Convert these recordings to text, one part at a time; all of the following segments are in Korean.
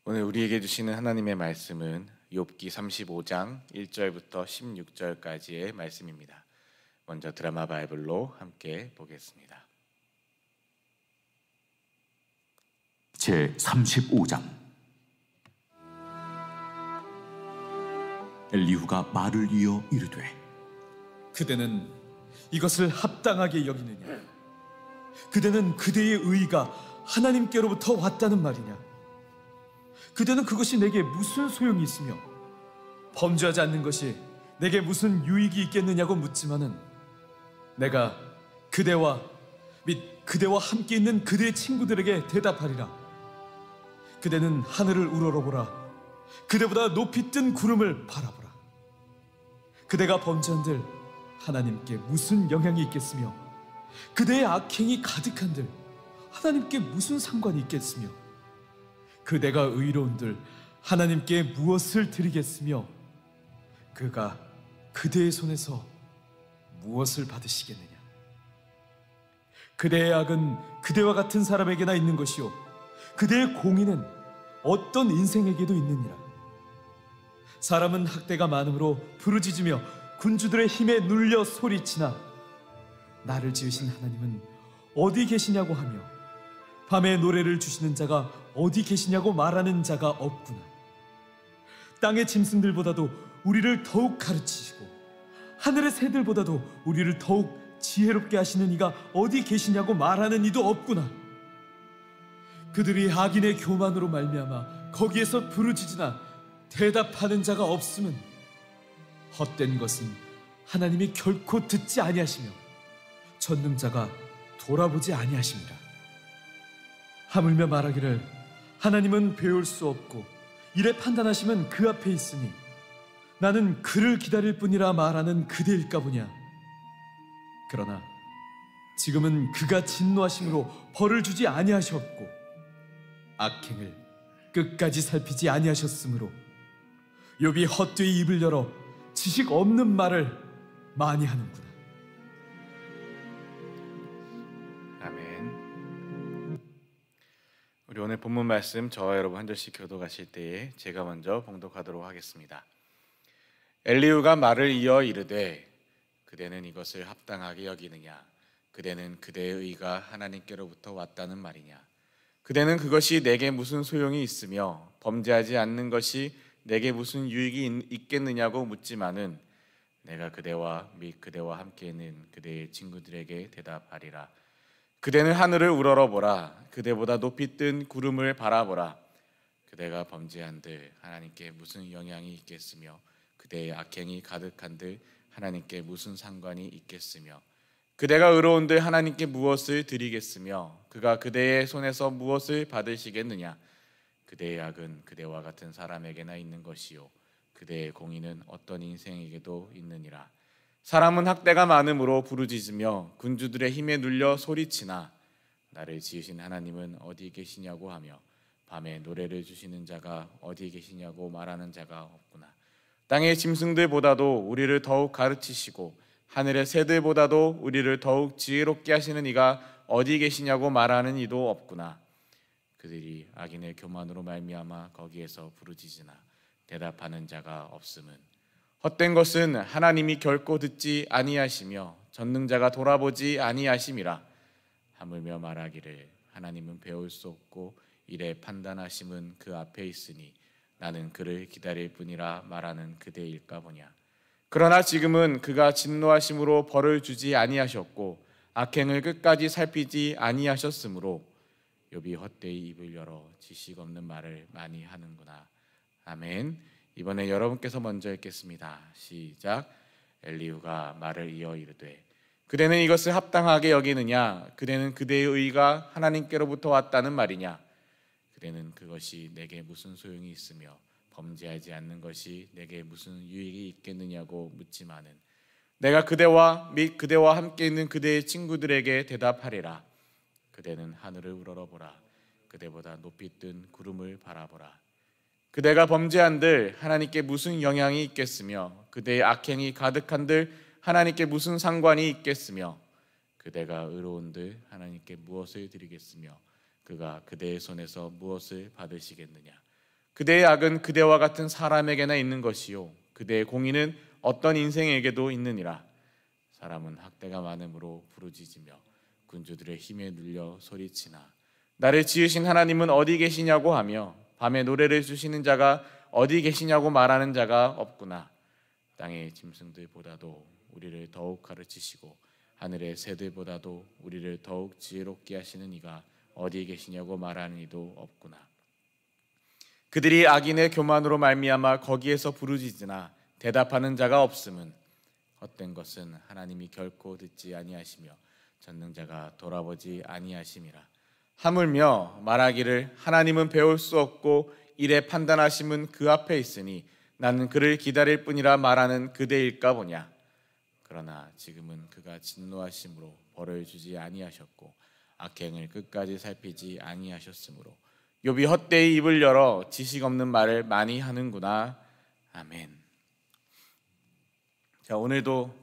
오늘 우리에게 주시는 하나님의 말씀은 욥기 35장 1절부터 16절까지의 말씀입니다. 먼저 드라마 바이블로 함께 보겠습니다. 제 35장. 엘리후가 말을 이어 이르되 그대는 이것을 합당하게 여기느냐? 그대는 그대의 의의가 하나님께로부터 왔다는 말이냐? 그대는 그것이 내게 무슨 소용이 있으며 범죄하지 않는 것이 내게 무슨 유익이 있겠느냐고 묻지만은 내가 그대와 및 그대와 함께 있는 그대의 친구들에게 대답하리라. 그대는 하늘을 우러러보라. 그대보다 높이 뜬 구름을 바라보라. 그대가 범죄한들 하나님께 무슨 영향이 있겠으며 그대의 악행이 가득한들 하나님께 무슨 상관이 있겠으며 그대가 의로운들 하나님께 무엇을 드리겠으며 그가 그대의 손에서 무엇을 받으시겠느냐? 그대의 악은 그대와 같은 사람에게나 있는 것이요 그대의 공의는 어떤 인생에게도 있느니라. 사람은 학대가 많으므로 부르짖으며 군주들의 힘에 눌려 소리치나 나를 지으신 하나님은 어디 계시냐고 하며 밤에 노래를 주시는 자가 어디 계시냐고 말하는 자가 없구나. 땅의 짐승들보다도 우리를 더욱 가르치시고 하늘의 새들보다도 우리를 더욱 지혜롭게 하시는 이가 어디 계시냐고 말하는 이도 없구나. 그들이 악인의 교만으로 말미암아 거기에서 부르짖으나 대답하는 자가 없음은 헛된 것은 하나님이 결코 듣지 아니하시며 전능자가 돌아보지 아니하십니다. 하물며 말하기를 하나님은 배울 수 없고 이래 판단하시면 그 앞에 있으니 나는 그를 기다릴 뿐이라 말하는 그대일까 보냐. 그러나 지금은 그가 진노하심으로 벌을 주지 아니하셨고 악행을 끝까지 살피지 아니하셨으므로 욥이 헛되이 입을 열어 지식 없는 말을 많이 하는구나. 아멘. 우리 오늘 본문 말씀 저와 여러분 한 절씩 교독하실 때에 제가 먼저 봉독하도록 하겠습니다. 엘리후가 말을 이어 이르되 그대는 이것을 합당하게 여기느냐? 그대는 그대의 의가 하나님께로부터 왔다는 말이냐? 그대는 그것이 내게 무슨 소용이 있으며 범죄하지 않는 것이 내게 무슨 유익이 있겠느냐고 묻지만은 내가 그대와 및 그대와 함께 있는 그대의 친구들에게 대답하리라. 그대는 하늘을 우러러보라. 그대보다 높이 뜬 구름을 바라보라. 그대가 범죄한들 하나님께 무슨 영향이 있겠으며 그대의 악행이 가득한들 하나님께 무슨 상관이 있겠으며 그대가 의로운들 하나님께 무엇을 드리겠으며 그가 그대의 손에서 무엇을 받으시겠느냐? 그대의 악은 그대와 같은 사람에게나 있는 것이요 그대의 공의는 어떤 인생에게도 있느니라. 사람은 학대가 많음으로 부르짖으며 군주들의 힘에 눌려 소리치나 나를 지으신 하나님은 어디 계시냐고 하며 밤에 노래를 주시는 자가 어디 계시냐고 말하는 자가 없구나. 땅의 짐승들보다도 우리를 더욱 가르치시고 하늘의 새들보다도 우리를 더욱 지혜롭게 하시는 이가 어디 계시냐고 말하는 이도 없구나. 그들이 악인의 교만으로 말미암아 거기에서 부르짖으나 대답하는 자가 없음은 헛된 것은 하나님이 결코 듣지 아니하시며 전능자가 돌아보지 아니하심이라. 하물며 말하기를 하나님은 배울 수 없고 이래 판단하심은 그 앞에 있으니 나는 그를 기다릴 뿐이라 말하는 그대일까 보냐. 그러나 지금은 그가 진노하심으로 벌을 주지 아니하셨고 악행을 끝까지 살피지 아니하셨으므로 욥이 헛되이 입을 열어 지식 없는 말을 많이 하는구나. 아멘. 이번에 여러분께서 먼저 읽겠습니다. 시작. 엘리후가 말을 이어 이르되 그대는 이것을 합당하게 여기느냐? 그대는 그대의 의가 하나님께로부터 왔다는 말이냐? 그대는 그것이 내게 무슨 소용이 있으며 범죄하지 않는 것이 내게 무슨 유익이 있겠느냐고 묻지만은 내가 그대와 및 그대와 함께 있는 그대의 친구들에게 대답하리라. 그대는 하늘을 우러러보라. 그대보다 높이 뜬 구름을 바라보라. 그대가 범죄한들 하나님께 무슨 영향이 있겠으며 그대의 악행이 가득한들 하나님께 무슨 상관이 있겠으며 그대가 의로운들 하나님께 무엇을 드리겠으며 그가 그대의 손에서 무엇을 받으시겠느냐? 그대의 악은 그대와 같은 사람에게나 있는 것이요 그대의 공의는 어떤 인생에게도 있느니라. 사람은 학대가 많음으로 부르짖으며 군주들의 힘에 눌려 소리치나 나를 지으신 하나님은 어디 계시냐고 하며 밤에 노래를 주시는 자가 어디 계시냐고 말하는 자가 없구나. 땅의 짐승들보다도 우리를 더욱 가르치시고 하늘의 새들보다도 우리를 더욱 지혜롭게 하시는 이가 어디 계시냐고 말하는 이도 없구나. 그들이 악인의 교만으로 말미암아 거기에서 부르짖으나 대답하는 자가 없음은 헛된 것은 하나님이 결코 듣지 아니하시며 전능자가 돌아보지 아니하심이라. 하물며 말하기를 하나님은 배울 수 없고 이래 판단하심은 그 앞에 있으니 나는 그를 기다릴 뿐이라 말하는 그대일까 보냐. 그러나 지금은 그가 진노하심으로 벌을 주지 아니하셨고 악행을 끝까지 살피지 아니하셨으므로 욥이 헛되이 입을 열어 지식 없는 말을 많이 하는구나. 아멘. 자, 오늘도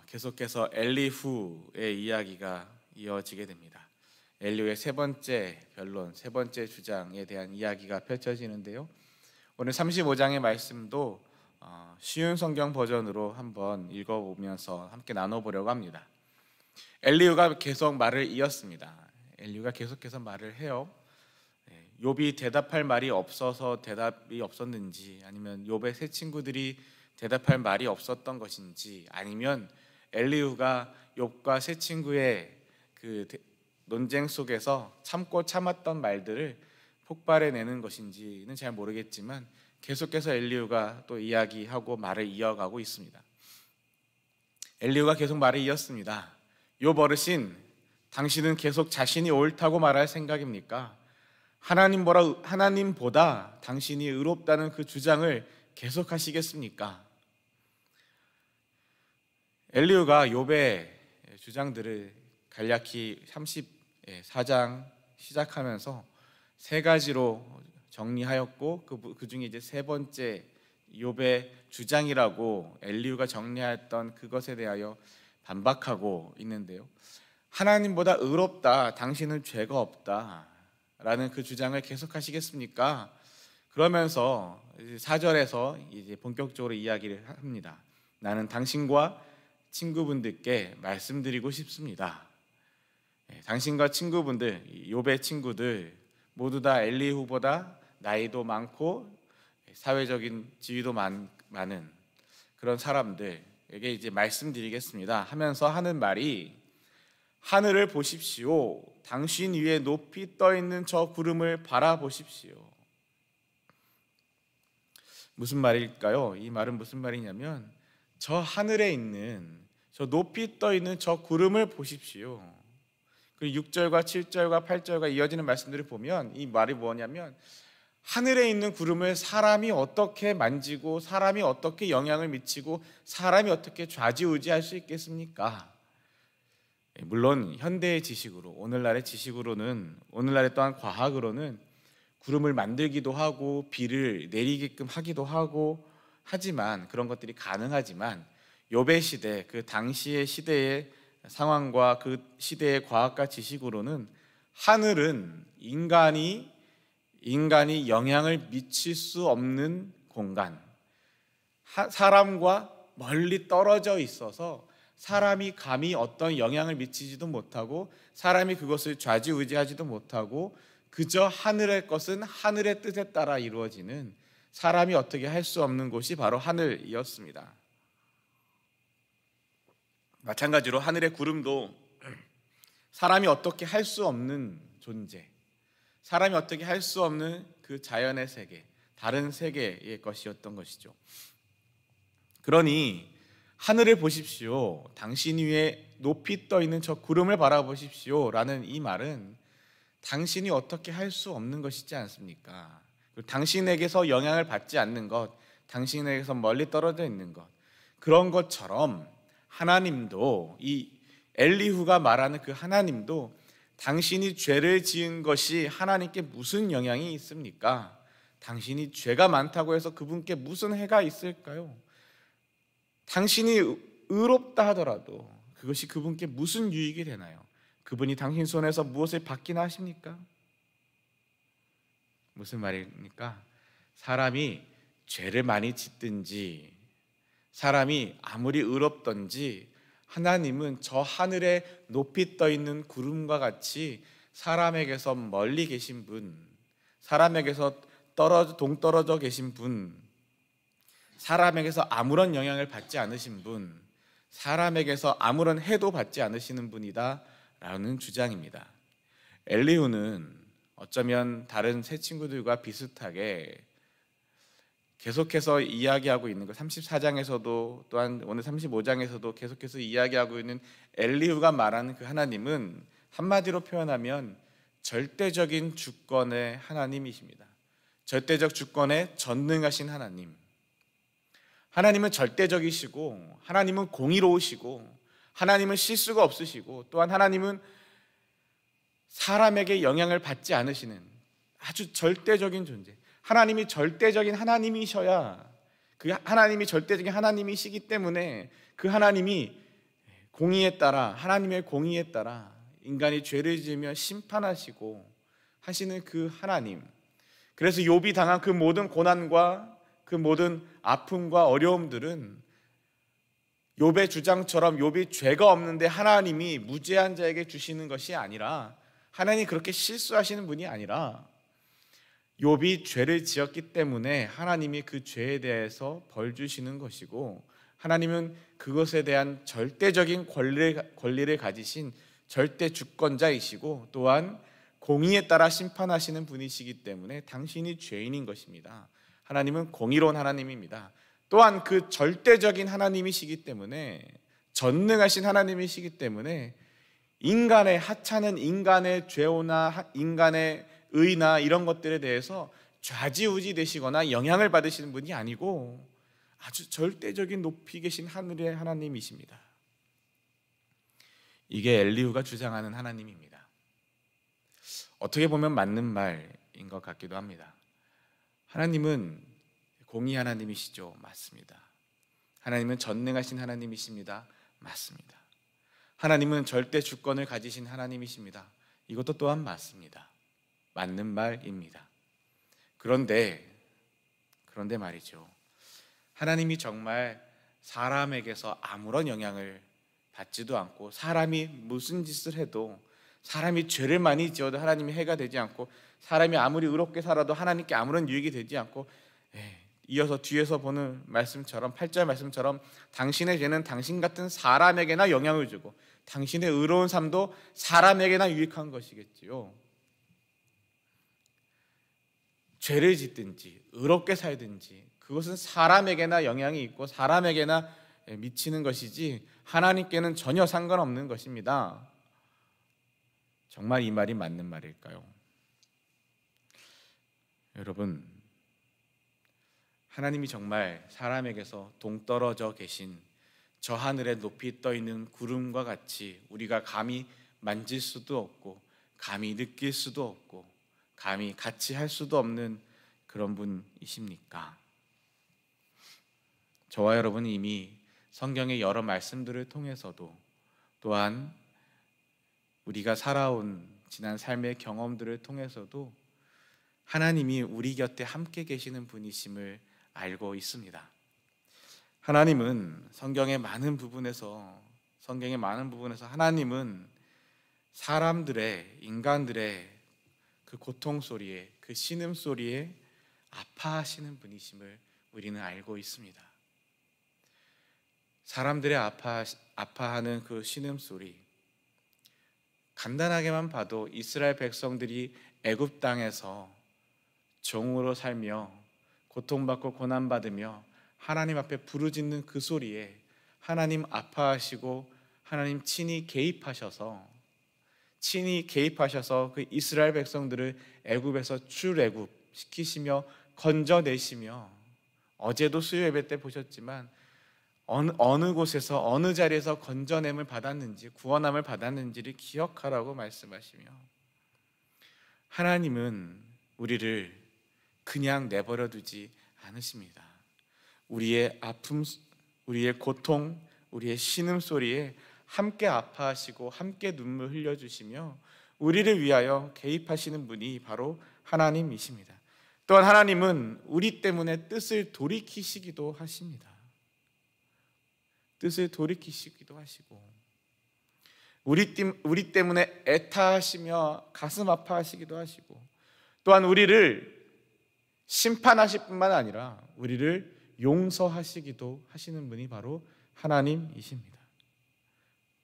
계속해서 엘리후의 이야기가 이어지게 됩니다. 엘리후의 세 번째 변론, 세 번째 주장에 대한 이야기가 펼쳐지는데요. 오늘 35장의 말씀도 쉬운 성경 버전으로 한번 읽어보면서 함께 나눠보려고 합니다. 엘리후가 계속 말을 이었습니다. 엘리후가 계속해서 말을 해요. 욥이 대답할 말이 없어서 대답이 없었는지, 아니면 욥의 세 친구들이 대답할 말이 없었던 것인지, 아니면 엘리후가 욥과 세 친구의 그 논쟁 속에서 참고 참았던 말들을 폭발해내는 것인지는 잘 모르겠지만 계속해서 엘리후가 또 이야기하고 말을 이어가고 있습니다. 엘리후가 계속 말을 이었습니다. 욥 어르신, 당신은 계속 자신이 옳다고 말할 생각입니까? 하나님보다 당신이 의롭다는 그 주장을 계속하시겠습니까? 엘리후가 욥의 주장들을 간략히 34장 시작하면서 세 가지로 정리하였고 그 중에 이제 세 번째 욥의 주장이라고 엘리후가 정리했던 그것에 대하여 반박하고 있는데요. 하나님보다 의롭다, 당신은 죄가 없다 라는 그 주장을 계속하시겠습니까? 그러면서 4절에서 이제 본격적으로 이야기를 합니다. 나는 당신과 친구분들께 말씀드리고 싶습니다. 당신과 친구분들, 욥의 친구들 모두 다 엘리후보다 나이도 많고 사회적인 지위도 많은 그런 사람들에게 이제 말씀드리겠습니다 하면서 하는 말이, 하늘을 보십시오. 당신 위에 높이 떠 있는 저 구름을 바라보십시오. 무슨 말일까요? 이 말은 무슨 말이냐면, 저 하늘에 있는, 저 높이 떠 있는 저 구름을 보십시오. 그리고 6절과 7절과 8절과 이어지는 말씀들을 보면 이 말이 뭐냐면, 하늘에 있는 구름을 사람이 어떻게 만지고 사람이 어떻게 영향을 미치고 사람이 어떻게 좌지우지할 수 있겠습니까? 물론 현대의 지식으로, 오늘날의 지식으로는, 오늘날의 또한 과학으로는 구름을 만들기도 하고 비를 내리게끔 하기도 하고 하지만, 그런 것들이 가능하지만 욥의 시대, 그 당시의 시대의 상황과 그 시대의 과학과 지식으로는 하늘은 인간이 영향을 미칠 수 없는 공간, 사람과 멀리 떨어져 있어서 사람이 감히 어떤 영향을 미치지도 못하고 사람이 그것을 좌지우지하지도 못하고 그저 하늘의 것은 하늘의 뜻에 따라 이루어지는, 사람이 어떻게 할 수 없는 곳이 바로 하늘이었습니다. 마찬가지로 하늘의 구름도 사람이 어떻게 할 수 없는 존재, 사람이 어떻게 할 수 없는 그 자연의 세계, 다른 세계의 것이었던 것이죠. 그러니 하늘을 보십시오. 당신 위에 높이 떠 있는 저 구름을 바라보십시오 라는 이 말은 당신이 어떻게 할 수 없는 것이지 않습니까? 당신에게서 영향을 받지 않는 것, 당신에게서 멀리 떨어져 있는 것, 그런 것처럼 하나님도, 이 엘리후가 말하는 그 하나님도 당신이 죄를 지은 것이 하나님께 무슨 영향이 있습니까? 당신이 죄가 많다고 해서 그분께 무슨 해가 있을까요? 당신이 의롭다 하더라도 그것이 그분께 무슨 유익이 되나요? 그분이 당신 손에서 무엇을 받기나 하십니까? 무슨 말입니까? 사람이 죄를 많이 짓든지 사람이 아무리 의롭든지 하나님은 저 하늘에 높이 떠 있는 구름과 같이 사람에게서 멀리 계신 분, 사람에게서 동떨어져 계신 분, 사람에게서 아무런 영향을 받지 않으신 분, 사람에게서 아무런 해도 받지 않으시는 분이다 라는 주장입니다. 엘리후는 어쩌면 다른 세 친구들과 비슷하게 계속해서 이야기하고 있는 것, 34장에서도 또한 오늘 35장에서도 계속해서 이야기하고 있는 엘리후가 말하는 그 하나님은 한마디로 표현하면 절대적인 주권의 하나님이십니다. 절대적 주권에 전능하신 하나님. 하나님은 절대적이시고 하나님은 공의로우시고 하나님은 실수가 없으시고 또한 하나님은 사람에게 영향을 받지 않으시는 아주 절대적인 존재. 하나님이 절대적인 하나님이셔야, 그 하나님이 절대적인 하나님이시기 때문에 그 하나님이 공의에 따라, 하나님의 공의에 따라 인간이 죄를 지으며 심판하시고 하시는 그 하나님. 그래서 욥이 당한 그 모든 고난과 그 모든 아픔과 어려움들은 욥의 주장처럼 욥이 죄가 없는데 하나님이 무죄한 자에게 주시는 것이 아니라, 하나님이 그렇게 실수하시는 분이 아니라 욥이 죄를 지었기 때문에 하나님이 그 죄에 대해서 벌 주시는 것이고, 하나님은 그것에 대한 절대적인 권리를 가지신 절대 주권자이시고 또한 공의에 따라 심판하시는 분이시기 때문에 당신이 죄인인 것입니다. 하나님은 공의로운 하나님입니다. 또한 그 절대적인 하나님이시기 때문에, 전능하신 하나님이시기 때문에 인간의 하찮은 인간의 죄오나 인간의 의나 이런 것들에 대해서 좌지우지 되시거나 영향을 받으시는 분이 아니고 아주 절대적인 높이 계신 하늘의 하나님이십니다. 이게 엘리후가 주장하는 하나님입니다. 어떻게 보면 맞는 말인 것 같기도 합니다. 하나님은 공의 하나님이시죠? 맞습니다. 하나님은 전능하신 하나님이십니다. 맞습니다. 하나님은 절대 주권을 가지신 하나님이십니다. 이것도 또한 맞습니다. 맞는 말입니다. 그런데 말이죠, 하나님이 정말 사람에게서 아무런 영향을 받지도 않고, 사람이 무슨 짓을 해도, 사람이 죄를 많이 지어도 하나님이 해가 되지 않고, 사람이 아무리 의롭게 살아도 하나님께 아무런 유익이 되지 않고, 이어서 뒤에서 보는 말씀처럼 8절 말씀처럼 당신의 죄는 당신 같은 사람에게나 영향을 주고 당신의 의로운 삶도 사람에게나 유익한 것이겠지요. 죄를 짓든지 의롭게 살든지 그것은 사람에게나 영향이 있고 사람에게나 미치는 것이지 하나님께는 전혀 상관없는 것입니다. 정말 이 말이 맞는 말일까요? 여러분, 하나님이 정말 사람에게서 동떨어져 계신 저 하늘에 높이 떠 있는 구름과 같이 우리가 감히 만질 수도 없고 감히 느낄 수도 없고 감히 같이 할 수도 없는 그런 분이십니까? 저와 여러분은 이미 성경의 여러 말씀들을 통해서도 또한 우리가 살아온 지난 삶의 경험들을 통해서도 하나님이 우리 곁에 함께 계시는 분이심을 알고 있습니다. 하나님은 성경의 많은 부분에서 하나님은 사람들의, 인간들의 그 고통 소리에, 그 신음 소리에 아파하시는 분이심을 우리는 알고 있습니다. 사람들의 아파하는 그 신음 소리, 간단하게만 봐도 이스라엘 백성들이 애굽 땅에서 종으로 살며 고통받고 고난받으며 하나님 앞에 부르짖는 그 소리에 하나님 아파하시고 하나님 친히 개입하셔서 그 이스라엘 백성들을 애굽에서 출애굽 시키시며 건져내시며, 어제도 수요 예배 때 보셨지만 어느 곳에서 어느 자리에서 건져냄을 받았는지 구원함을 받았는지를 기억하라고 말씀하시며, 하나님은 우리를 그냥 내버려 두지 않으십니다. 우리의 아픔, 우리의 고통, 우리의 신음소리에 함께 아파하시고 함께 눈물 흘려주시며 우리를 위하여 개입하시는 분이 바로 하나님이십니다. 또한 하나님은 우리 때문에 뜻을 돌이키시기도 하십니다. 뜻을 돌이키시기도 하시고 우리 때문에 애타하시며 가슴 아파하시기도 하시고 또한 우리를 심판하실 뿐만 아니라 우리를 용서하시기도 하시는 분이 바로 하나님이십니다.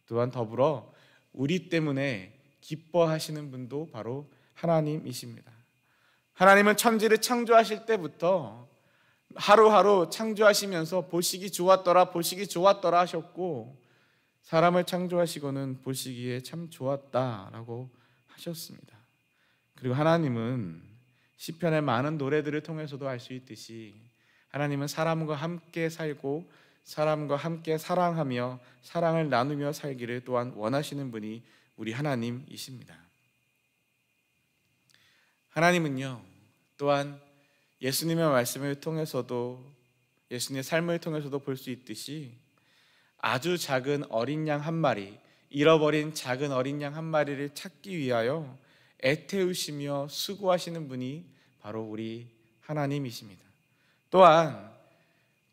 또한 더불어 우리 때문에 기뻐하시는 분도 바로 하나님이십니다. 하나님은 천지를 창조하실 때부터 하루하루 창조하시면서 보시기 좋았더라 하셨고 사람을 창조하시고는 보시기에 참 좋았다라고 하셨습니다. 그리고 하나님은 시편의 많은 노래들을 통해서도 알 수 있듯이 하나님은 사람과 함께 살고 사람과 함께 사랑하며 사랑을 나누며 살기를 또한 원하시는 분이 우리 하나님이십니다. 하나님은요, 또한 예수님의 말씀을 통해서도 예수님의 삶을 통해서도 볼 수 있듯이 아주 작은 어린 양 한 마리, 잃어버린 작은 어린 양 한 마리를 찾기 위하여 애태우시며 수고하시는 분이 바로 우리 하나님이십니다. 또한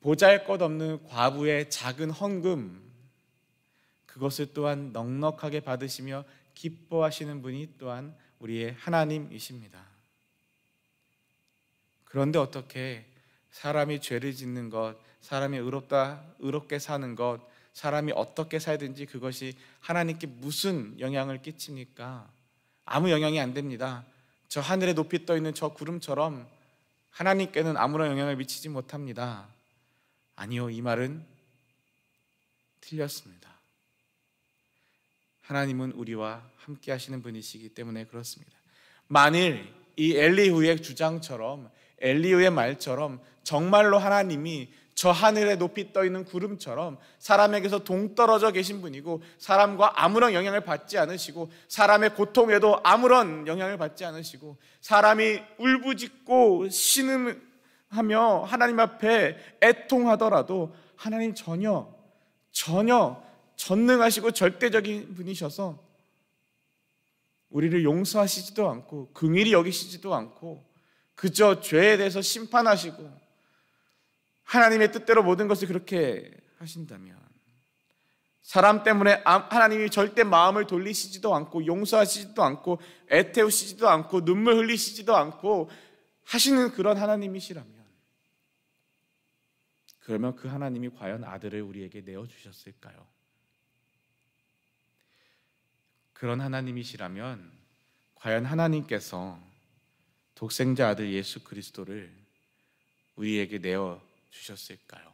보잘것없는 과부의 작은 헌금, 그것을 또한 넉넉하게 받으시며 기뻐하시는 분이 또한 우리의 하나님이십니다. 그런데 어떻게 사람이 죄를 짓는 것, 사람이 의롭게 사는 것, 사람이 어떻게 살든지 그것이 하나님께 무슨 영향을 끼칩니까? 아무 영향이 안 됩니다. 저 하늘에 높이 떠 있는 저 구름처럼 하나님께는 아무런 영향을 미치지 못합니다. 아니요, 이 말은 틀렸습니다. 하나님은 우리와 함께 하시는 분이시기 때문에 그렇습니다. 만일 이 엘리후의 주장처럼, 엘리후의 말처럼 정말로 하나님이 저 하늘에 높이 떠 있는 구름처럼 사람에게서 동떨어져 계신 분이고 사람과 아무런 영향을 받지 않으시고 사람의 고통에도 아무런 영향을 받지 않으시고 사람이 울부짖고 신음하며 하나님 앞에 애통하더라도 하나님 전혀 전능하시고 절대적인 분이셔서 우리를 용서하시지도 않고 긍휼히 여기시지도 않고 그저 죄에 대해서 심판하시고 하나님의 뜻대로 모든 것을 그렇게 하신다면 사람 때문에 하나님이 절대 마음을 돌리시지도 않고 용서하시지도 않고 애태우시지도 않고 눈물 흘리시지도 않고 하시는 그런 하나님이시라면 그러면 그 하나님이 과연 아들을 우리에게 내어주셨을까요? 그런 하나님이시라면 과연 하나님께서 독생자 아들 예수 그리스도를 우리에게 내어주셨을까요?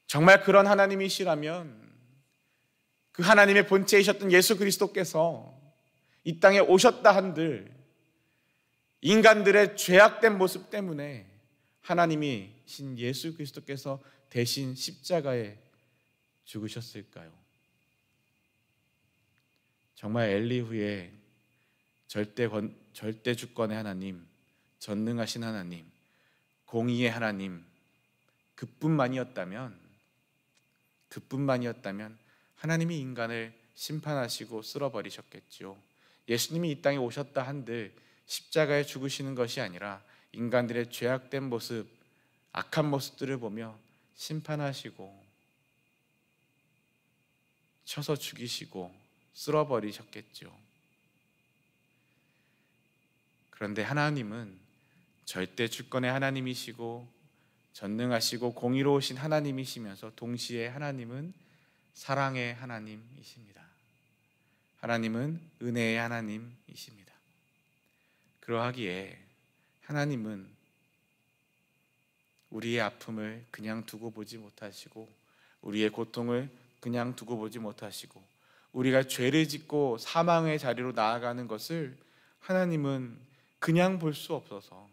정말 그런 하나님이시라면 그 하나님의 본체이셨던 예수 그리스도께서 이 땅에 오셨다 한들 인간들의 죄악된 모습 때문에 하나님이신 예수 그리스도께서 대신 십자가에 죽으셨을까요? 정말 엘리후의 절대 주권의 하나님, 전능하신 하나님, 공의의 하나님 그뿐만이었다면 하나님이 인간을 심판하시고 쓸어버리셨겠죠. 예수님이 이 땅에 오셨다 한들 십자가에 죽으시는 것이 아니라 인간들의 죄악된 모습, 악한 모습들을 보며 심판하시고 쳐서 죽이시고 쓸어버리셨겠죠. 그런데 하나님은 절대 주권의 하나님이시고 전능하시고 공의로우신 하나님이시면서 동시에 하나님은 사랑의 하나님이십니다. 하나님은 은혜의 하나님이십니다. 그러하기에 하나님은 우리의 아픔을 그냥 두고 보지 못하시고 우리의 고통을 그냥 두고 보지 못하시고 우리가 죄를 짓고 사망의 자리로 나아가는 것을 하나님은 그냥 볼 수 없어서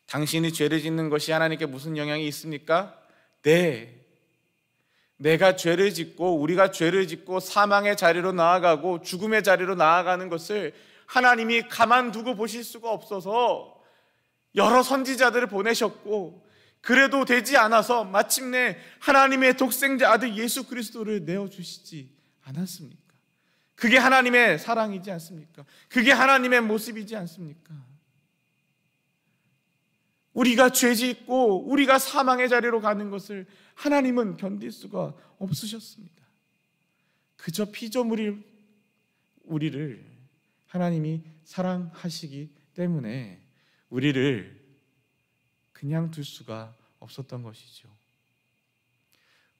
당신이 죄를 짓는 것이 하나님께 무슨 영향이 있습니까? 네, 내가 죄를 짓고 우리가 죄를 짓고 사망의 자리로 나아가고 죽음의 자리로 나아가는 것을 하나님이 가만두고 보실 수가 없어서 여러 선지자들을 보내셨고 그래도 되지 않아서 마침내 하나님의 독생자 아들 예수 그리스도를 내어주시지 않았습니까? 그게 하나님의 사랑이지 않습니까? 그게 하나님의 모습이지 않습니까? 우리가 죄 짓고 우리가 사망의 자리로 가는 것을 하나님은 견딜 수가 없으셨습니다. 그저 피조물인 우리를 하나님이 사랑하시기 때문에 우리를 그냥 둘 수가 없었던 것이죠.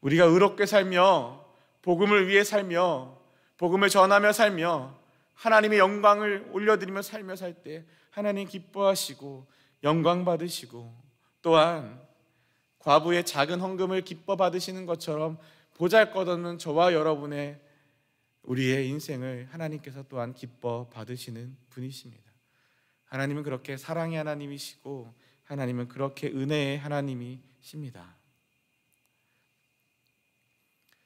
우리가 의롭게 살며 복음을 위해 살며 복음을 전하며 살며 하나님의 영광을 올려드리며 살며 살 때 하나님 기뻐하시고 영광 받으시고, 또한 과부의 작은 헌금을 기뻐 받으시는 것처럼 보잘것없는 저와 여러분의 우리의 인생을 하나님께서 또한 기뻐 받으시는 분이십니다. 하나님은 그렇게 사랑의 하나님이시고 하나님은 그렇게 은혜의 하나님이십니다.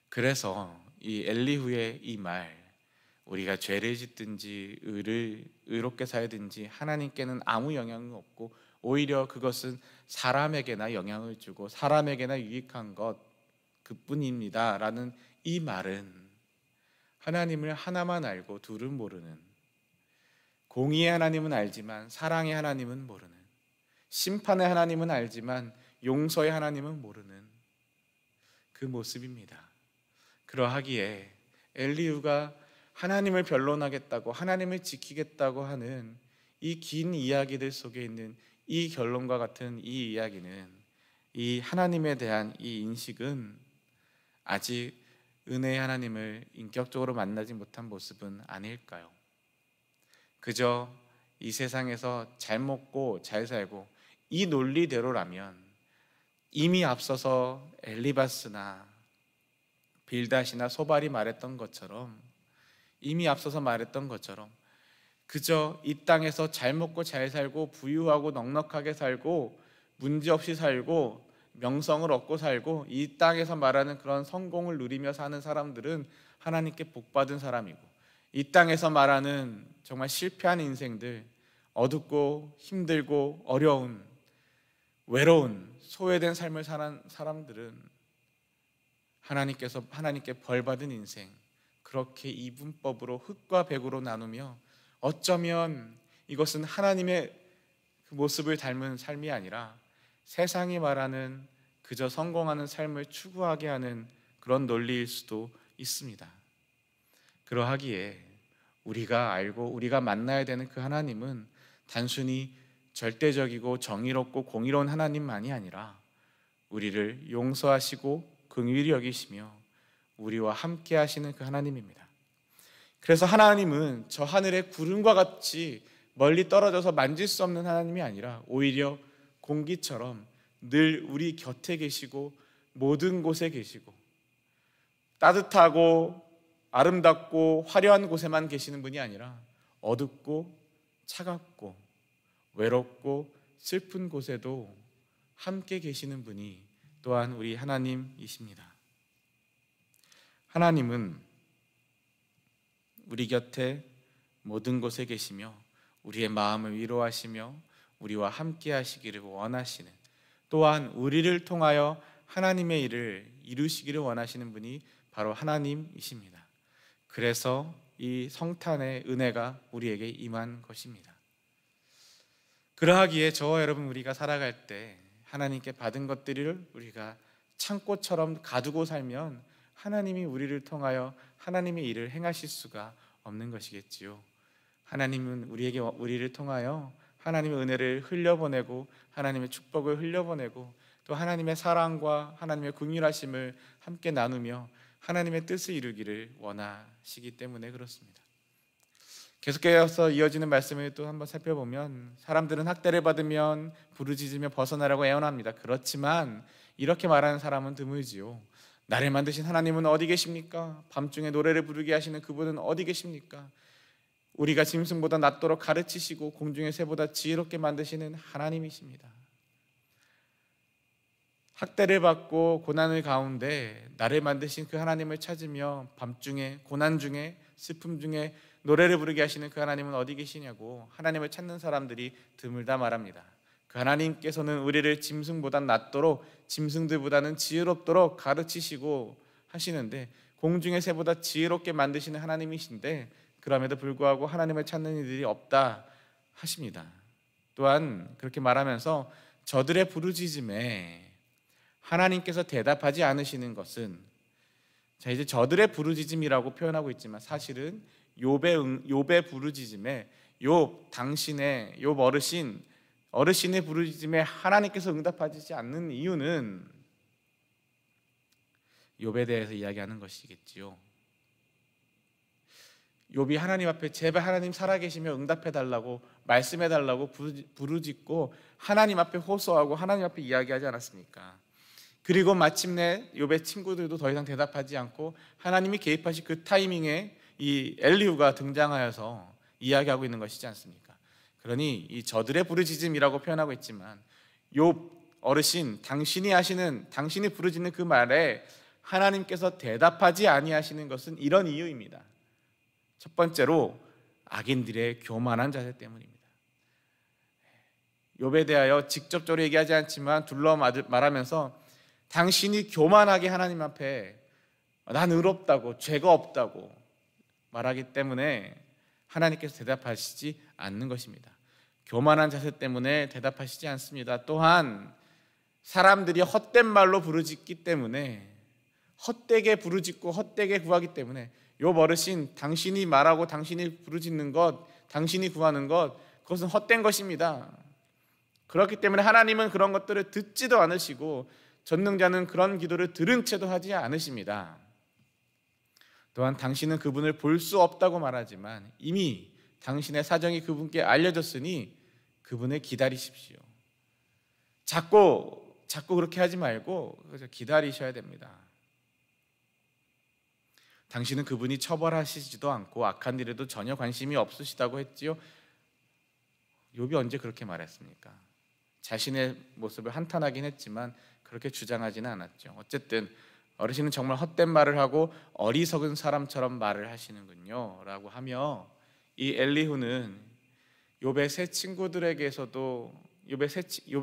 그래서 이 엘리후의 이 말, 우리가 죄를 짓든지 의롭게 살든지 하나님께는 아무 영향이 없고 오히려 그것은 사람에게나 영향을 주고 사람에게나 유익한 것 그뿐입니다 라는 이 말은 하나님을 하나만 알고 둘은 모르는, 공의의 하나님은 알지만 사랑의 하나님은 모르는, 심판의 하나님은 알지만 용서의 하나님은 모르는 그 모습입니다. 그러하기에 엘리후가 하나님을 변론하겠다고 하나님을 지키겠다고 하는 이 긴 이야기들 속에 있는 이 결론과 같은 이 이야기는, 이 하나님에 대한 이 인식은 아직 은혜의 하나님을 인격적으로 만나지 못한 모습은 아닐까요? 그저 이 세상에서 잘 먹고 잘 살고 이 논리대로라면 이미 앞서서 엘리바스나 빌닷이나 소발이 말했던 것처럼, 이미 앞서서 말했던 것처럼 그저 이 땅에서 잘 먹고 잘 살고 부유하고 넉넉하게 살고 문제없이 살고 명성을 얻고 살고 이 땅에서 말하는 그런 성공을 누리며 사는 사람들은 하나님께 복받은 사람이고, 이 땅에서 말하는 정말 실패한 인생들, 어둡고 힘들고 어려운 외로운 소외된 삶을 사는 사람들은 하나님께 벌받은 인생, 그렇게 이분법으로 흙과 백으로 나누며 어쩌면 이것은 하나님의 그 모습을 닮은 삶이 아니라 세상이 말하는 그저 성공하는 삶을 추구하게 하는 그런 논리일 수도 있습니다. 그러하기에 우리가 알고 우리가 만나야 되는 그 하나님은 단순히 절대적이고 정의롭고 공의로운 하나님만이 아니라 우리를 용서하시고 긍휼히 여기시며 우리와 함께 하시는 그 하나님입니다. 그래서 하나님은 저 하늘의 구름과 같이 멀리 떨어져서 만질 수 없는 하나님이 아니라 오히려 공기처럼 늘 우리 곁에 계시고 모든 곳에 계시고 따뜻하고 아름답고 화려한 곳에만 계시는 분이 아니라 어둡고 차갑고 외롭고 슬픈 곳에도 함께 계시는 분이 또한 우리 하나님이십니다. 하나님은 우리 곁에 모든 곳에 계시며 우리의 마음을 위로하시며 우리와 함께 하시기를 원하시는, 또한 우리를 통하여 하나님의 일을 이루시기를 원하시는 분이 바로 하나님이십니다. 그래서 이 성탄의 은혜가 우리에게 임한 것입니다. 그러하기에 저와 여러분, 우리가 살아갈 때 하나님께 받은 것들을 우리가 창고처럼 가두고 살면 하나님이 우리를 통하여 하나님의 일을 행하실 수가 없는 것이겠지요. 하나님은 우리를 통하여 하나님의 은혜를 흘려보내고 하나님의 축복을 흘려보내고 또 하나님의 사랑과 하나님의 긍휼하심을 함께 나누며 하나님의 뜻을 이루기를 원하시기 때문에 그렇습니다. 계속해서 이어지는 말씀을 또 한번 살펴보면, 사람들은 학대를 받으면 부르짖으며 벗어나라고 애원합니다. 그렇지만 이렇게 말하는 사람은 드물지요. 나를 만드신 하나님은 어디 계십니까? 밤중에 노래를 부르게 하시는 그분은 어디 계십니까? 우리가 짐승보다 낫도록 가르치시고 공중의 새보다 지혜롭게 만드시는 하나님이십니다. 학대를 받고 고난을 가운데 나를 만드신 그 하나님을 찾으며 밤중에 고난 중에 슬픔 중에 노래를 부르게 하시는 그 하나님은 어디 계시냐고 하나님을 찾는 사람들이 드물다 말합니다. 그 하나님께서는 우리를 짐승보다 낫도록, 짐승들보다는 지혜롭도록 가르치시고 하시는데, 공중의 새보다 지혜롭게 만드시는 하나님이신데 그럼에도 불구하고 하나님을 찾는 이들이 없다 하십니다. 또한 그렇게 말하면서 저들의 부르짖음에 하나님께서 대답하지 않으시는 것은, 자, 이제 저들의 부르짖음이라고 표현하고 있지만 사실은 욥의 부르짖음에 욥 어르신의 부르짖음에 하나님께서 응답하지 않는 이유는 욥에 대해서 이야기하는 것이겠지요. 욥이 하나님 앞에 제발 하나님 살아계시며 응답해달라고 말씀해달라고 부르짖고 하나님 앞에 호소하고 하나님 앞에 이야기하지 않았습니까? 그리고 마침내 욥의 친구들도 더 이상 대답하지 않고 하나님이 개입하신 그 타이밍에 이 엘리후가 등장하여서 이야기하고 있는 것이지 않습니까? 그러니 이 저들의 부르짖음이라고 표현하고 있지만 욥 어르신, 당신이 부르짖는 그 말에 하나님께서 대답하지 아니하시는 것은 이런 이유입니다. 첫 번째로 악인들의 교만한 자세 때문입니다. 욥에 대하여 직접적으로 얘기하지 않지만 둘러 말하면서 당신이 교만하게 하나님 앞에 난 의롭다고 죄가 없다고 말하기 때문에 하나님께서 대답하시지 않는 것입니다. 교만한 자세 때문에 대답하시지 않습니다. 또한 사람들이 헛된 말로 부르짖기 때문에, 헛되게 부르짖고 헛되게 구하기 때문에 욥 어르신, 당신이 말하고 당신이 부르짖는 것, 당신이 구하는 것, 그것은 헛된 것입니다. 그렇기 때문에 하나님은 그런 것들을 듣지도 않으시고 전능자는 그런 기도를 들은 채도 하지 않으십니다. 또한 당신은 그분을 볼 수 없다고 말하지만 이미 당신의 사정이 그분께 알려졌으니 그분을 기다리십시오. 자꾸 그렇게 하지 말고 기다리셔야 됩니다. 당신은 그분이 처벌하시지도 않고 악한 일에도 전혀 관심이 없으시다고 했지요. 욥이 언제 그렇게 말했습니까? 자신의 모습을 한탄하긴 했지만 그렇게 주장하지는 않았죠. 어쨌든 어르신은 정말 헛된 말을 하고 어리석은 사람처럼 말을 하시는군요 라고 하며, 이 엘리후는 욥의 세 친구들에게서도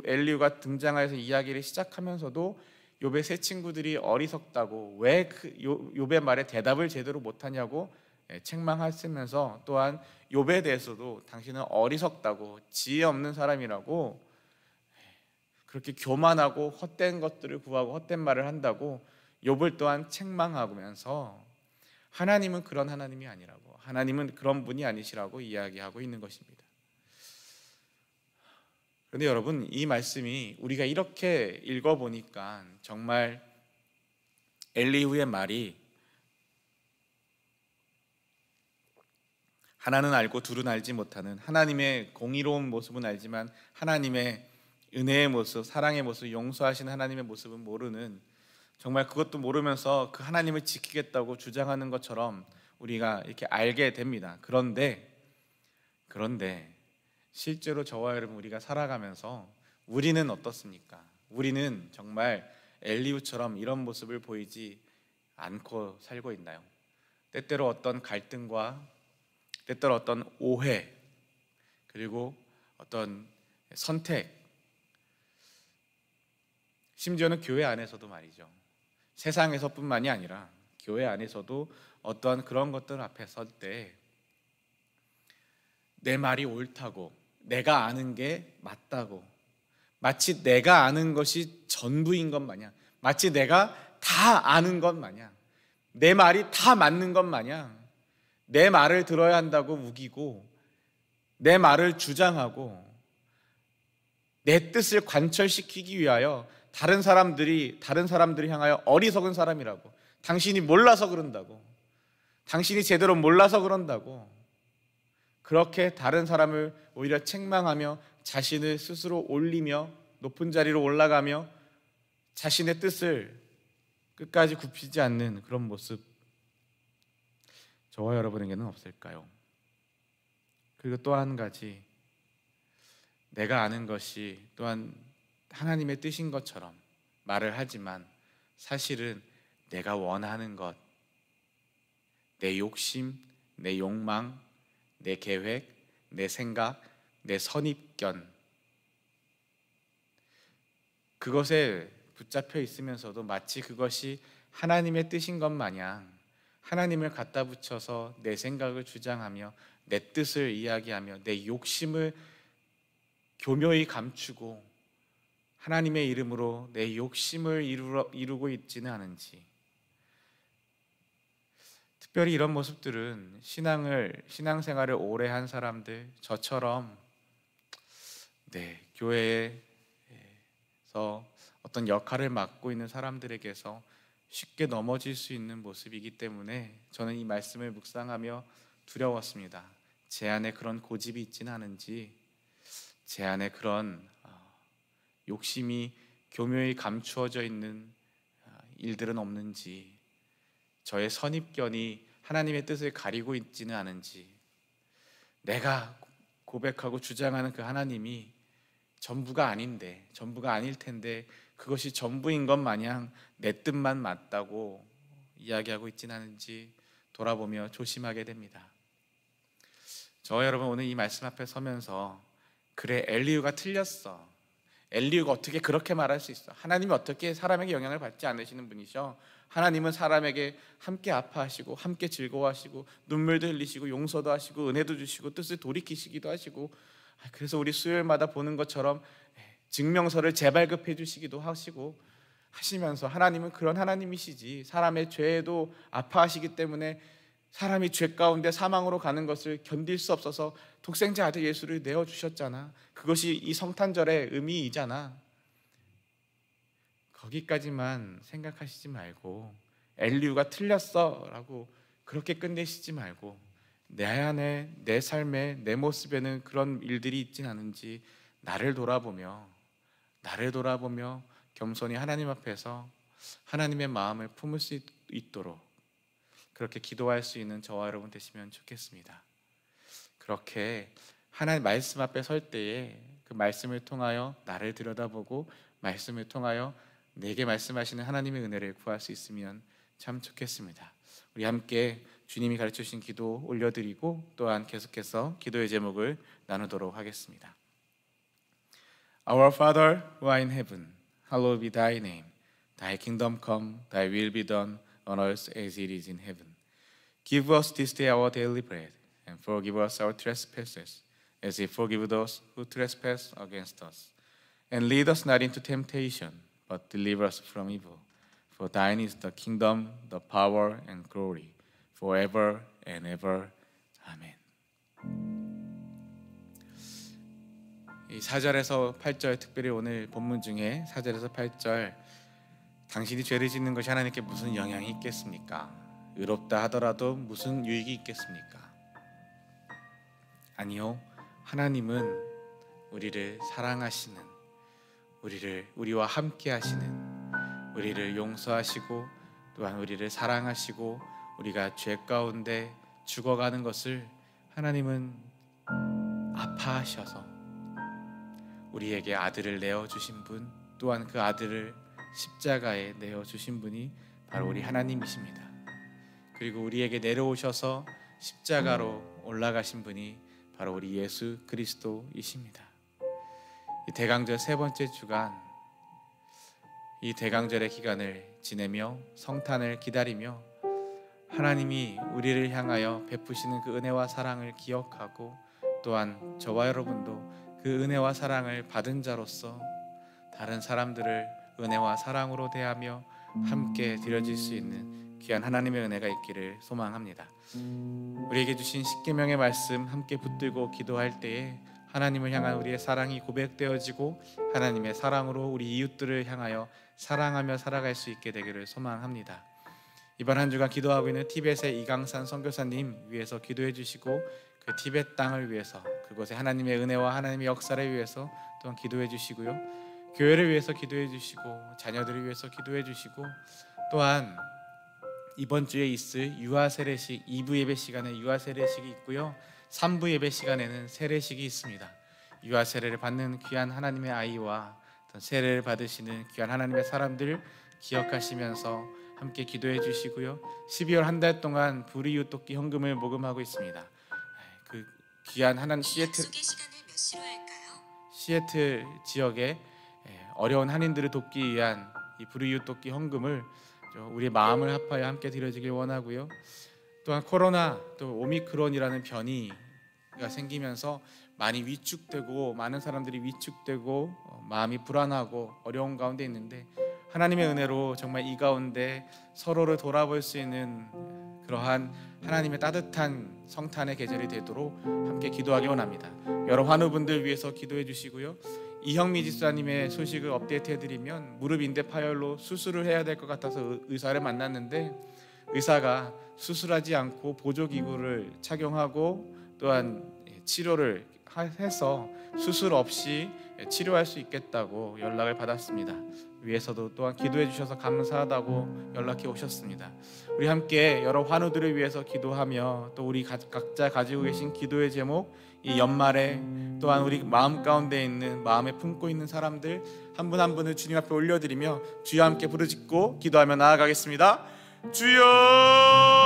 엘리후가 등장해서 이야기를 시작하면서도 욥의 세 친구들이 어리석다고, 왜 욥의 말에 대답을 제대로 못하냐고 책망하시면서, 또한 욥에 대해서도 당신은 어리석다고, 지혜 없는 사람이라고, 그렇게 교만하고 헛된 것들을 구하고 헛된 말을 한다고 욥을 또한 책망하면서 하나님은 그런 하나님이 아니라고, 하나님은 그런 분이 아니시라고 이야기하고 있는 것입니다. 그런데 여러분, 이 말씀이 우리가 이렇게 읽어보니까 정말 엘리후의 말이 하나는 알고 둘은 알지 못하는, 하나님의 공의로운 모습은 알지만 하나님의 은혜의 모습, 사랑의 모습, 용서하시는 하나님의 모습은 모르는, 정말 그것도 모르면서 그 하나님을 지키겠다고 주장하는 것처럼 우리가 이렇게 알게 됩니다. 그런데 실제로 저와 여러분, 우리가 살아가면서 우리는 어떻습니까? 우리는 정말 엘리후처럼 이런 모습을 보이지 않고 살고 있나요? 때때로 어떤 갈등과, 때때로 어떤 오해, 그리고 어떤 선택, 심지어는 교회 안에서도 말이죠. 세상에서뿐만이 아니라 교회 안에서도 어떠한 그런 것들 앞에 설 때 내 말이 옳다고, 내가 아는 게 맞다고, 마치 내가 아는 것이 전부인 것 마냥, 마치 내가 다 아는 것 마냥, 내 말이 다 맞는 것 마냥 내 말을 들어야 한다고 우기고, 내 말을 주장하고, 내 뜻을 관철시키기 위하여 다른 사람들이 향하여 어리석은 사람이라고, 당신이 몰라서 그런다고, 당신이 제대로 몰라서 그런다고, 그렇게 다른 사람을 오히려 책망하며 자신을 스스로 올리며 높은 자리로 올라가며 자신의 뜻을 끝까지 굽히지 않는 그런 모습, 저와 여러분에게는 없을까요? 그리고 또 한 가지, 내가 아는 것이 또한 하나님의 뜻인 것처럼 말을 하지만 사실은 내가 원하는 것, 내 욕심, 내 욕망, 내 계획, 내 생각, 내 선입견, 그것에 붙잡혀 있으면서도 마치 그것이 하나님의 뜻인 것 마냥 하나님을 갖다 붙여서 내 생각을 주장하며 내 뜻을 이야기하며 내 욕심을 교묘히 감추고 하나님의 이름으로 내 욕심을 이루고 있지는 않은지. 특별히 이런 모습들은 신앙생활을 오래 한 사람들, 저처럼 교회에서 어떤 역할을 맡고 있는 사람들에게서 쉽게 넘어질 수 있는 모습이기 때문에 저는 이 말씀을 묵상하며 두려웠습니다. 제 안에 그런 고집이 있지는 않은지, 제 안에 그런 욕심이 교묘히 감추어져 있는 일들은 없는지, 저의 선입견이 하나님의 뜻을 가리고 있지는 않은지, 내가 고백하고 주장하는 그 하나님이 전부가 아닐 텐데 그것이 전부인 것 마냥 내 뜻만 맞다고 이야기하고 있지는 않은지 돌아보며 조심하게 됩니다. 저와 여러분, 오늘 이 말씀 앞에 서면서 그래, 엘리후가 틀렸어. 엘리후가 어떻게 그렇게 말할 수 있어? 하나님이 어떻게 사람에게 영향을 받지 않으시는 분이셔? 하나님은 사람에게 함께 아파하시고 함께 즐거워하시고 눈물도 흘리시고 용서도 하시고 은혜도 주시고 뜻을 돌이키시기도 하시고, 그래서 우리 수요일마다 보는 것처럼 증명서를 재발급해 주시기도 하시고 하시면서 하나님은 그런 하나님이시지, 사람의 죄에도 아파하시기 때문에 사람이 죄 가운데 사망으로 가는 것을 견딜 수 없어서 독생자 아들 예수를 내어주셨잖아. 그것이 이 성탄절의 의미이잖아. 거기까지만 생각하시지 말고 엘리후가 틀렸어 라고 그렇게 끝내시지 말고, 내 안에, 내 삶에, 내 모습에는 그런 일들이 있진 않은지 나를 돌아보며 겸손히 하나님 앞에서 하나님의 마음을 품을 수 있도록 그렇게 기도할 수 있는 저와 여러분 되시면 좋겠습니다. 그렇게 하나님 말씀 앞에 설 때에 그 말씀을 통하여 나를 들여다보고 말씀을 통하여 내게 말씀하시는 하나님의 은혜를 구할 수 있으면 참 좋겠습니다. 우리 함께 주님이 가르쳐 주신 기도 올려드리고 또한 계속해서 기도의 제목을 나누도록 하겠습니다. Our Father who art in heaven, hallowed be thy name. Thy kingdom come, thy will be done on earth as it is in heaven. Give us this day our daily bread, and forgive us our trespasses, as we forgive those who trespass against us. And lead us not into temptation, but deliver us from evil. For thine is the kingdom, the power, and glory, forever and ever. 아멘. 이 4절에서 8절, 특별히 오늘 본문 중에 4절에서 8절, 당신이 죄를 짓는 것이 하나님께 무슨 영향이 있겠습니까? 의롭다 하더라도 무슨 유익이 있겠습니까? 아니요, 하나님은 우리를 사랑하시는, 우리와 함께 하시는, 우리를 용서하시고 또한 우리를 사랑하시고 우리가 죄 가운데 죽어가는 것을 하나님은 아파하셔서 우리에게 아들을 내어주신 분, 또한 그 아들을 십자가에 내어주신 분이 바로 우리 하나님이십니다. 그리고 우리에게 내려오셔서 십자가로 올라가신 분이 바로 우리 예수 그리스도이십니다. 이 대강절 세 번째 주간, 이 대강절의 기간을 지내며 성탄을 기다리며 하나님이 우리를 향하여 베푸시는 그 은혜와 사랑을 기억하고, 또한 저와 여러분도 그 은혜와 사랑을 받은 자로서 다른 사람들을 은혜와 사랑으로 대하며 함께 드려질 수 있는 귀한 하나님의 은혜가 있기를 소망합니다. 우리에게 주신 십계명의 말씀 함께 붙들고 기도할 때에 하나님을 향한 우리의 사랑이 고백되어지고 하나님의 사랑으로 우리 이웃들을 향하여 사랑하며 살아갈 수 있게 되기를 소망합니다. 이번 한 주간 기도하고 있는 티벳의 이강산 선교사님 위해서 기도해 주시고, 그 티벳 땅을 위해서, 그곳에 하나님의 은혜와 하나님의 역사를 위해서 또한 기도해 주시고요, 교회를 위해서 기도해 주시고, 자녀들을 위해서 기도해 주시고, 또한 이번 주에 있을 유아 세례식 2부 예배 시간에 유아 세례식이 있고요, 3부 예배 시간에는 세례식이 있습니다. 유아 세례를 받는 귀한 하나님의 아이와 세례를 받으시는 귀한 하나님의 사람들 기억하시면서 함께 기도해 주시고요, 12월 한 달 동안 불이웃 돕기 헌금을 모금하고 있습니다. 그 귀한 하나님 시애틀 지역에 어려운 한인들을 돕기 위한 이 불이웃 돕기 헌금을 우리 마음을 합하여 함께 드려지길 원하고요, 또한 코로나 또 오미크론이라는 변이가 생기면서 많이 위축되고 많은 사람들이 위축되고 마음이 불안하고 어려운 가운데 있는데 하나님의 은혜로 정말 이 가운데 서로를 돌아볼 수 있는 그러한 하나님의 따뜻한 성탄의 계절이 되도록 함께 기도하기 원합니다. 여러 환우분들 위해서 기도해 주시고요. 이형미 집사님의 소식을 업데이트해드리면 무릎 인대 파열로 수술을 해야 될 것 같아서 의사를 만났는데 의사가 수술하지 않고 보조기구를 착용하고 또한 치료를 해서 수술 없이 치료할 수 있겠다고 연락을 받았습니다. 위에서도 또한 기도해 주셔서 감사하다고 연락이 오셨습니다. 우리 함께 여러 환우들을 위해서 기도하며 또 우리 각자 가지고 계신 기도의 제목, 이 연말에 또한 우리 마음 가운데 있는 마음에 품고 있는 사람들 한 분 한 분을 주님 앞에 올려드리며 주여 함께 부르짖고 기도하며 나아가겠습니다. 주여